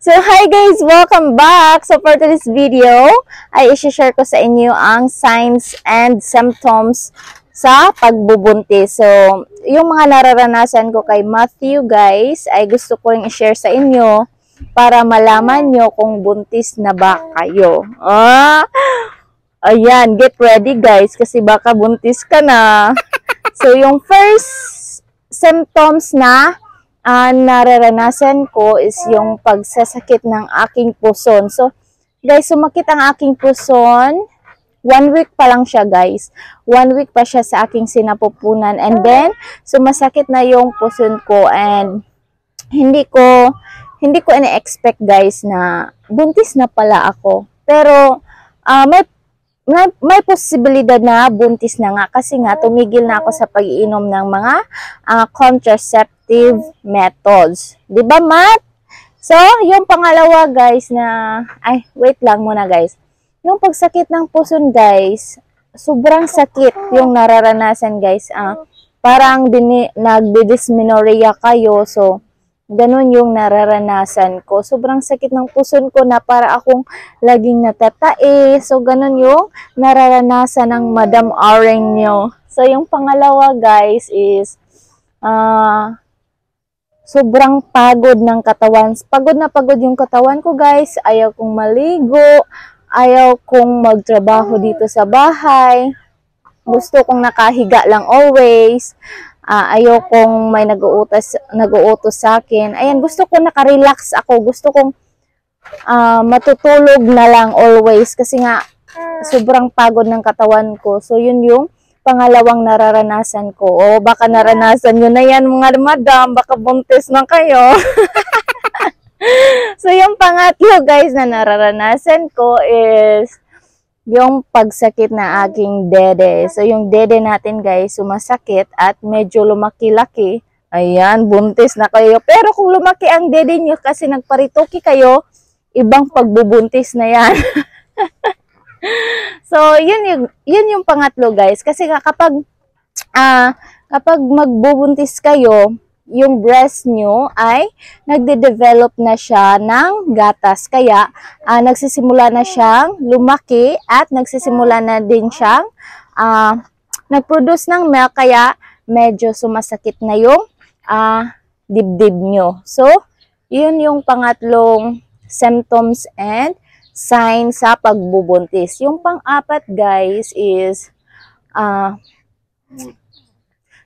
So, hi guys! Welcome back! So, for today's video, ay isi-share ko sa inyo ang signs and symptoms sa pagbubuntis. So, yung mga nararanasan ko kay Matthew guys, ay gusto ko rin i-share sa inyo para malaman nyo kung buntis na ba kayo. Ayan, get ready guys kasi baka buntis ka na. So, yung first symptoms na nararanasan ko is yung pagsasakit ng aking puson. So, guys, sumakit ang aking puson. 1 week pa lang siya, guys. 1 week pa siya sa aking sinapupunan. And then, sumasakit na yung puson ko. And, hindi ko ina-expect, guys, na buntis na pala ako. Pero, may posibilidad na buntis na nga kasi nga tumigil na ako sa pag-iinom ng mga contraceptive methods. 'Di ba, Matt? So, yung pangalawa guys wait lang muna guys. Yung pagsakit ng puson guys, sobrang sakit yung nararanasan guys. Parang nagdi-dysmenorrhea kayo. So, ganun yung nararanasan ko. Sobrang sakit ng puson ko na para akong laging natatae. So, ganun yung nararanasan ng Madam Areng nyo. So, yung pangalawa, guys, is sobrang pagod ng katawan. Pagod na pagod yung katawan ko, guys. Ayaw kong maligo. Ayaw kong magtrabaho dito sa bahay. Gusto kong nakahiga lang always. Ayaw kong may nag-uutos sa akin. Ayan, gusto ko naka-relax ako. Gusto kong matutulog na lang always kasi nga sobrang pagod ng katawan ko. So, yun yung pangalawang nararanasan ko. O, baka naranasan nyo na yan mga madam. Baka buntis na kayo. So, yung pangatlo guys na nararanasan ko is yung pagsakit na aking dede. So, yung dede natin guys, sumasakit at medyo lumaki-laki. Ayan, buntis na kayo. Pero kung lumaki ang dede nyo kasi nagparitoki kayo, ibang pagbubuntis na yan. So, yun yung pangatlo guys. Kasi kapag magbubuntis kayo, yung breast nyo ay nagde-develop na siya ng gatas. Kaya, nagsisimula na siyang lumaki at nagsisimula na din siyang nag-produce ng milk. Kaya, medyo sumasakit na yung dibdib nyo. So, yun yung pangatlong symptoms and signs sa pagbubuntis. Yung pang-apat guys is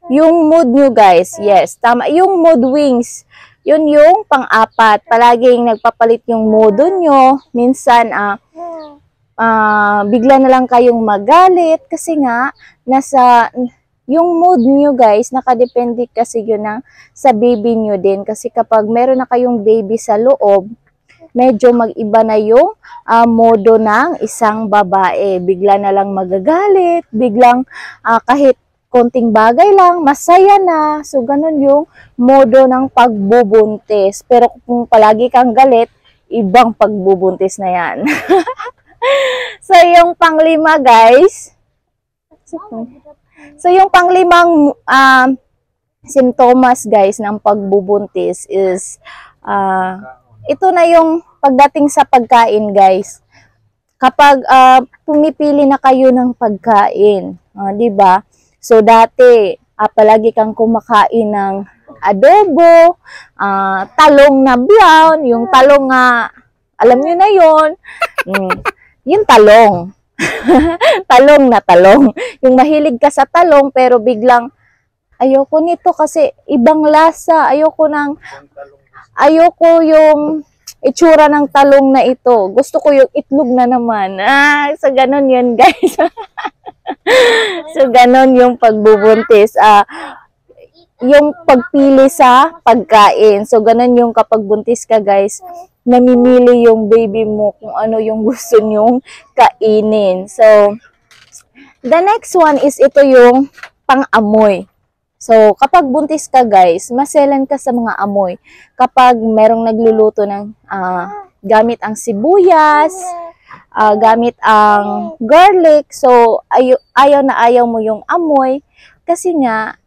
yung mood nyo guys, yes, tama. Yung mood wings, yun yung pang-apat. Palaging nagpapalit yung mood nyo. Minsan, bigla na lang kayong magalit kasi nga, yung mood nyo guys, nakadepende kasi yun sa baby nyo din. Kasi kapag meron na kayong baby sa loob, medyo mag-iba na yung modo ng isang babae. Bigla na lang magagalit, biglang kahit konting bagay lang, masaya na. So, ganun yung modo ng pagbubuntis. Pero kung palagi kang galit, ibang pagbubuntis na yan. So, yung panglima, guys. So, yung panglimang simptomas, guys, ng pagbubuntis is, ito na yung pagdating sa pagkain, guys. Kapag pumipili na kayo ng pagkain, di ba? So, dati, palagi kang kumakain ng adobo, talong na brown, yung talong alam nyo na yun, yung talong. Talong na talong. Yung mahilig ka sa talong, pero biglang, ayoko nito kasi ibang lasa. Ayoko yung itsura ng talong na ito. Gusto ko yung itlog na naman. So, ganun yun, guys. So, ganon yung pagbubuntis. Yung pagpili sa pagkain. So, ganon yung kapag buntis ka, guys, namimili yung baby mo kung ano yung gusto nyong kainin. So, the next one is ito yung pang-amoy. So, kapag buntis ka, guys, maselan ka sa mga amoy. Kapag merong nagluluto ng gamit ang sibuyas, gamit ang garlic. So, ayaw na ayaw mo yung amoy kasi nga,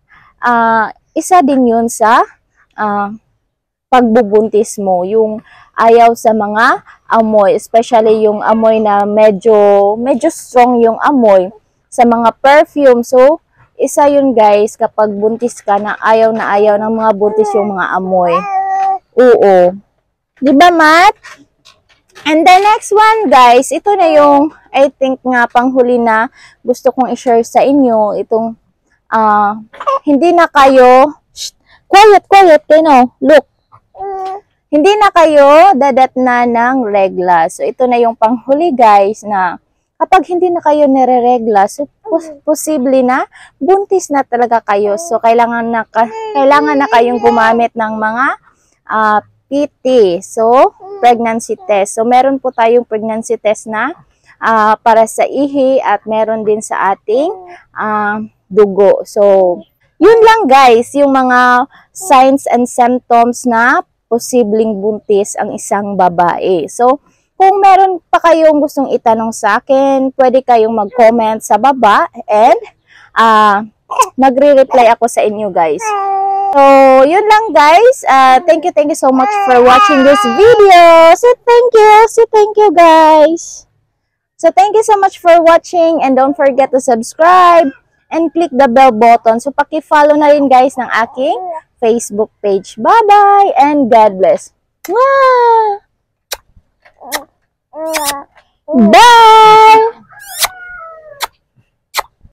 isa din yun sa pagbubuntis mo, yung ayaw sa mga amoy, especially yung amoy na medyo strong yung amoy sa mga perfume. So, isa yun guys, kapag buntis ka na ayaw ng mga buntis yung mga amoy. Oo. Di ba, Matt? And the next one, guys, ito na yung, I think nga, panghuli na gusto kong i-share sa inyo. Itong, hindi na kayo, quiet, kayo no, look. Hindi na kayo dadatna ng regla. So, ito na yung panghuli, guys, na kapag hindi na kayo nire-regla, so, posible na buntis na talaga kayo. So, kailangan na kayong gumamit ng mga PT. So, pregnancy test. So, meron po tayong pregnancy test na para sa ihi at meron din sa ating dugo. So, yun lang guys, yung mga signs and symptoms na posibleng buntis ang isang babae. So, kung meron pa kayong gustong itanong sa akin, pwede kayong mag-comment sa baba and magre-reply ako sa inyo guys. So, yun lang guys. Thank you so much for watching this video. So, thank you guys. So, thank you so much for watching and don't forget to subscribe and click the bell button. So, paki-follow na rin guys ng aking Facebook page. Bye-bye and God bless. Mwah! Bye!